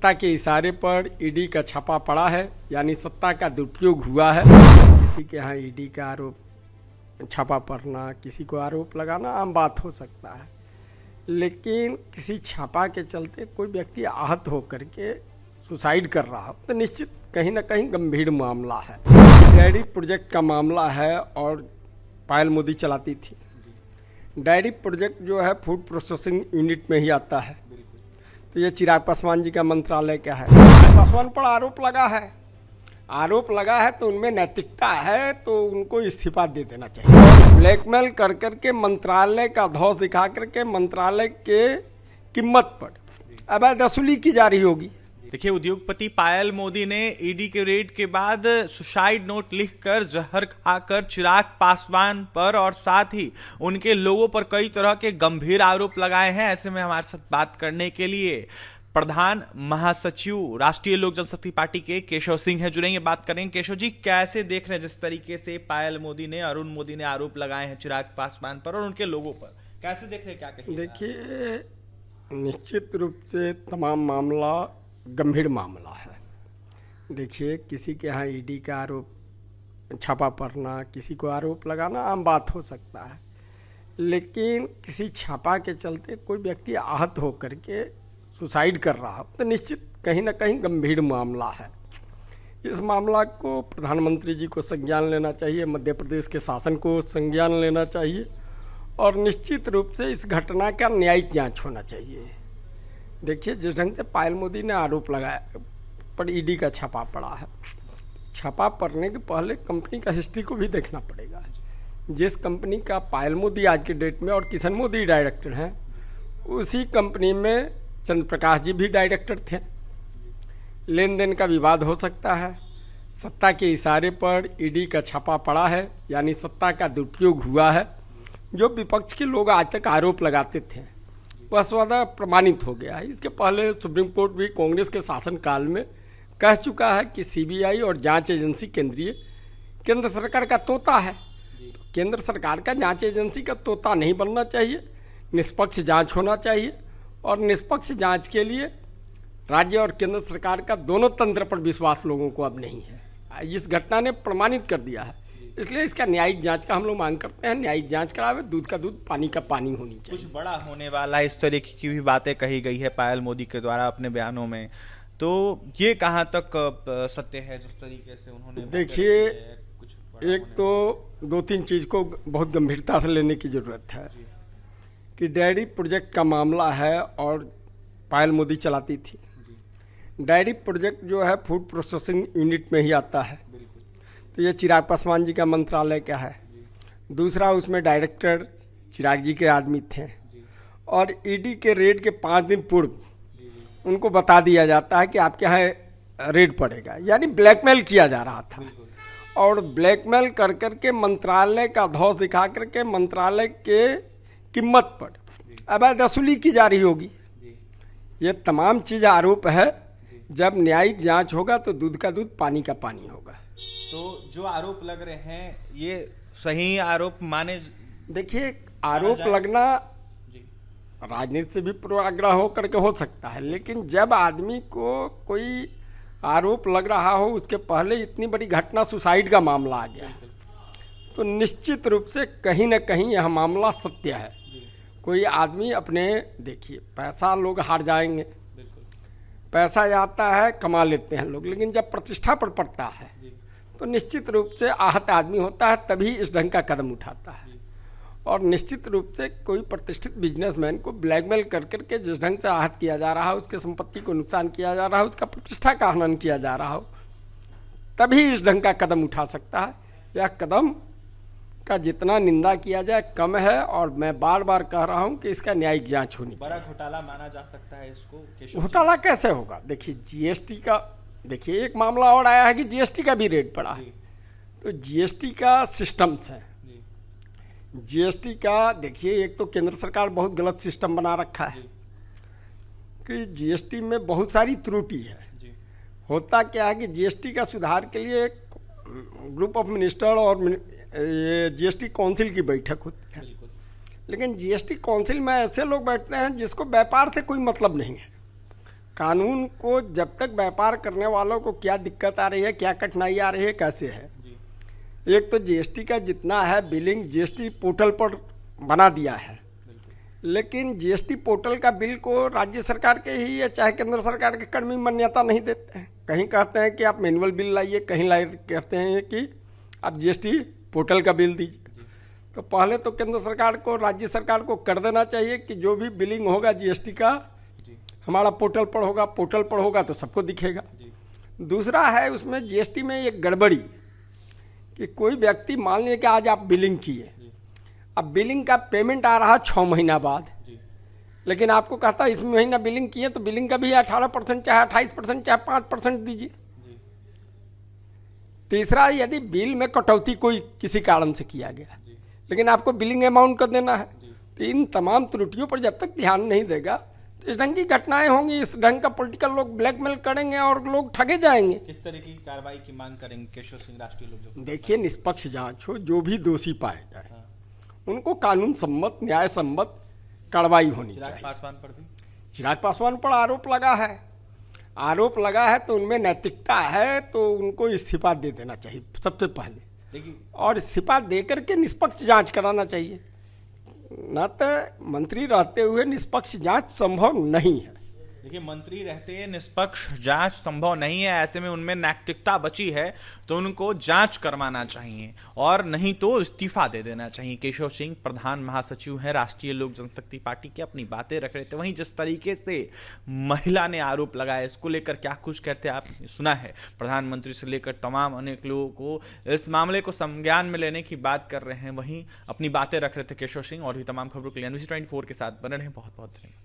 सत्ता के इशारे पर ईडी का छापा पड़ा है, यानी सत्ता का दुरुपयोग हुआ है। किसी के यहाँ ईडी का आरोप छापा पड़ना, किसी को आरोप लगाना आम बात हो सकता है, लेकिन किसी छापा के चलते कोई व्यक्ति आहत होकर के सुसाइड कर रहा हो तो निश्चित कहीं ना कहीं गंभीर मामला है। डेयरी प्रोजेक्ट का मामला है और पायल मोदी चलाती थी। डेयरी प्रोजेक्ट जो है फूड प्रोसेसिंग यूनिट में ही आता है। तो ये चिराग पासवान जी का मंत्रालय क्या है, चिराग पासवान पर आरोप लगा है तो उनमें नैतिकता है तो उनको इस्तीफा दे देना चाहिए। ब्लैकमेल कर करके मंत्रालय का धौस दिखा करके मंत्रालय के कीमत पर अवैध वसूली की जा रही होगी। देखिए, उद्योगपति पायल मोदी ने ईडी के रेड के बाद सुसाइड नोट लिखकर जहर खाकर चिराग पासवान पर और साथ ही उनके लोगों पर कई तरह के गंभीर आरोप लगाए हैं। ऐसे में हमारे साथ बात करने के लिए प्रधान महासचिव राष्ट्रीय लोक जनशक्ति पार्टी के केशव सिंह है, जुड़ेंगे, बात करेंगे। केशव जी, कैसे देख रहे हैं जिस तरीके से पायल मोदी ने, अरुण मोदी ने आरोप लगाए हैं चिराग पासवान पर और उनके लोगों पर, कैसे देख रहे हैं, क्या कहेंगे? देखिए, निश्चित रूप से तमाम मामला गंभीर मामला है। देखिए, किसी के यहाँ ईडी का आरोप छापा पड़ना, किसी को आरोप लगाना आम बात हो सकता है, लेकिन किसी छापा के चलते कोई व्यक्ति आहत होकर के सुसाइड कर रहा हो तो निश्चित कहीं ना कहीं गंभीर मामला है। इस मामला को प्रधानमंत्री जी को संज्ञान लेना चाहिए, मध्य प्रदेश के शासन को संज्ञान लेना चाहिए और निश्चित रूप से इस घटना का न्यायिक जांच होना चाहिए। देखिए, जिस ढंग से पायल मोदी ने आरोप लगाया पर ईडी का छापा पड़ा है, छापा पड़ने के पहले कंपनी का हिस्ट्री को भी देखना पड़ेगा। जिस कंपनी का पायल मोदी आज के डेट में और किशन मोदी डायरेक्टर हैं, उसी कंपनी में चंद्र प्रकाश जी भी डायरेक्टर थे। लेन देन का विवाद हो सकता है। सत्ता के इशारे पर ईडी का छापा पड़ा है, यानी सत्ता का दुरुपयोग हुआ है। जो विपक्ष के लोग आज तक आरोप लगाते थे वह स्वतः प्रमाणित हो गया है। इसके पहले सुप्रीम कोर्ट भी कांग्रेस के शासनकाल में कह चुका है कि सीबीआई और जांच एजेंसी केंद्र सरकार का तोता है। तो केंद्र सरकार का जांच एजेंसी का तोता नहीं बनना चाहिए, निष्पक्ष जांच होना चाहिए और निष्पक्ष जांच के लिए राज्य और केंद्र सरकार का दोनों तंत्र पर विश्वास लोगों को अब नहीं है। इस घटना ने प्रमाणित कर दिया है, इसलिए इसका न्यायिक जांच का हम लोग मांग करते हैं। न्यायिक जांच करावे, दूध का दूध पानी का पानी होनी चाहिए। कुछ बड़ा होने वाला इस तरीके की भी बातें कही गई है पायल मोदी के द्वारा अपने बयानों में, तो ये कहाँ तक सत्य है जिस तरीके से उन्होंने? देखिए, एक तो दो तीन चीज़ को बहुत गंभीरता से लेने की ज़रूरत है कि डेयरी प्रोजेक्ट का मामला है और पायल मोदी चलाती थी। डेयरी प्रोजेक्ट जो है फूड प्रोसेसिंग यूनिट में ही आता है। तो ये चिराग पासवान जी का मंत्रालय क्या है। दूसरा, उसमें डायरेक्टर चिराग जी के आदमी थे और ईडी के रेड के 5 दिन पूर्व उनको बता दिया जाता है कि आपके यहाँ रेड पड़ेगा, यानी ब्लैकमेल किया जा रहा था। और ब्लैकमेल कर करके मंत्रालय का धौस दिखा करके मंत्रालय के कीमत पर अवैध वसूली की जा रही होगी। ये तमाम चीज़ आरोप है। जब न्यायिक जांच होगा तो दूध का दूध पानी का पानी होगा। तो जो आरोप लग रहे हैं ये सही आरोप माने? देखिए, आरोप लगना राजनीति से भी पूर्वाग्रह हो करके हो सकता है, लेकिन जब आदमी को कोई आरोप लग रहा हो, उसके पहले इतनी बड़ी घटना सुसाइड का मामला आ गया है, तो निश्चित रूप से कहीं ना कहीं यह मामला सत्य है। कोई आदमी अपने, देखिए, पैसा लोग हार जाएंगे, पैसा जाता है, कमा लेते हैं लोग, लेकिन जब प्रतिष्ठा पर पड़ता है तो निश्चित रूप से आहत आदमी होता है, तभी इस ढंग का कदम उठाता है। और निश्चित रूप से कोई प्रतिष्ठित बिजनेसमैन को ब्लैकमेल कर करके जिस ढंग से आहत किया जा रहा है, उसके संपत्ति को नुकसान किया जा रहा है, उसका प्रतिष्ठा का हनन किया जा रहा हो, तभी इस ढंग का कदम उठा सकता है। यह कदम का जितना निंदा किया जाए कम है और मैं बार बार कह रहा हूं कि इसका न्यायिक जांच होनी चाहिए। बड़ा घोटाला माना जा सकता है इसको? घोटाला कैसे होगा? देखिए, जीएसटी का, देखिए, एक मामला और आया है कि जीएसटी का भी रेट पड़ा है। तो जीएसटी का सिस्टम्स है। जीएसटी का, देखिए, एक तो केंद्र सरकार बहुत गलत सिस्टम बना रखा है कि जीएसटी में बहुत सारी त्रुटि है। होता क्या है कि जीएसटी का सुधार के लिए ग्रुप ऑफ मिनिस्टर और ये जीएसटी काउंसिल की बैठक होती है, लेकिन जीएसटी काउंसिल में ऐसे लोग बैठते हैं जिसको व्यापार से कोई मतलब नहीं है। कानून को जब तक व्यापार करने वालों को क्या दिक्कत आ रही है, क्या कठिनाई आ रही है, कैसे है। एक तो जीएसटी का जितना है बिलिंग जीएसटी पोर्टल पर बना दिया है, लेकिन जीएसटी पोर्टल का बिल को राज्य सरकार के ही या चाहे केंद्र सरकार के कर्मी मान्यता नहीं देते हैं। कहीं कहते हैं कि आप मैनुअल बिल लाइए, कहीं कहते हैं कि आप जीएसटी पोर्टल का बिल दीजिए। तो पहले तो केंद्र सरकार को, राज्य सरकार को कर देना चाहिए कि जो भी बिलिंग होगा जीएसटी का हमारा पोर्टल पर होगा तो सबको दिखेगा। दूसरा है उसमें जीएसटी में एक गड़बड़ी कि कोई व्यक्ति मान लीजिए कि आज आप बिलिंग किए, अब बिलिंग का पेमेंट आ रहा 6 महीना बाद, लेकिन आपको कहता है इस महीना बिलिंग किए तो बिलिंग का भी 18% चाहे 28% चाहे 5% दीजिए। तीसरा, यदि बिल में कटौती कोई किसी कारण से किया गया लेकिन आपको बिलिंग अमाउंट कर देना है, तो इन तमाम त्रुटियों पर जब तक ध्यान नहीं देगा तो इस ढंग की घटनाएं होंगी, इस ढंग का पॉलिटिकल लोग ब्लैकमेल करेंगे और लोग ठगे जाएंगे। किस तरह की कार्रवाई की मांग करेंगे केशव सिंह राष्ट्रीय लोक जनशक्ति? देखिए, निष्पक्ष जांच हो, जो भी दोषी पाए जाए उनको कानून सम्मत, न्याय सम्मत कार्रवाई होनी चाहिए। पासवान पर भी चिराग पासवान पर आरोप लगा है तो उनमें नैतिकता है तो उनको इस्तीफा दे देना चाहिए सबसे पहले, और इस्तीफा दे करके निष्पक्ष जांच कराना चाहिए। न तो मंत्री रहते हुए निष्पक्ष जांच संभव नहीं है। देखिए, मंत्री रहते निष्पक्ष जांच संभव नहीं है, ऐसे में उनमें नैतिकता बची है तो उनको जांच करवाना चाहिए और नहीं तो इस्तीफा दे देना चाहिए। केशव सिंह प्रधान महासचिव हैं राष्ट्रीय लोक जनशक्ति पार्टी के, अपनी बातें रख रहे थे। वहीं जिस तरीके से महिला ने आरोप लगाया, इसको लेकर क्या कुछ कहते हैं आपने सुना है। प्रधानमंत्री से लेकर तमाम अनेक लोगों को इस मामले को संज्ञान में लेने की बात कर रहे हैं, वहीं अपनी बातें रख रहे थे केशव सिंह। और भी तमाम खबरों के लिए NBC 24 के साथ बने रहें। बहुत बहुत धन्यवाद।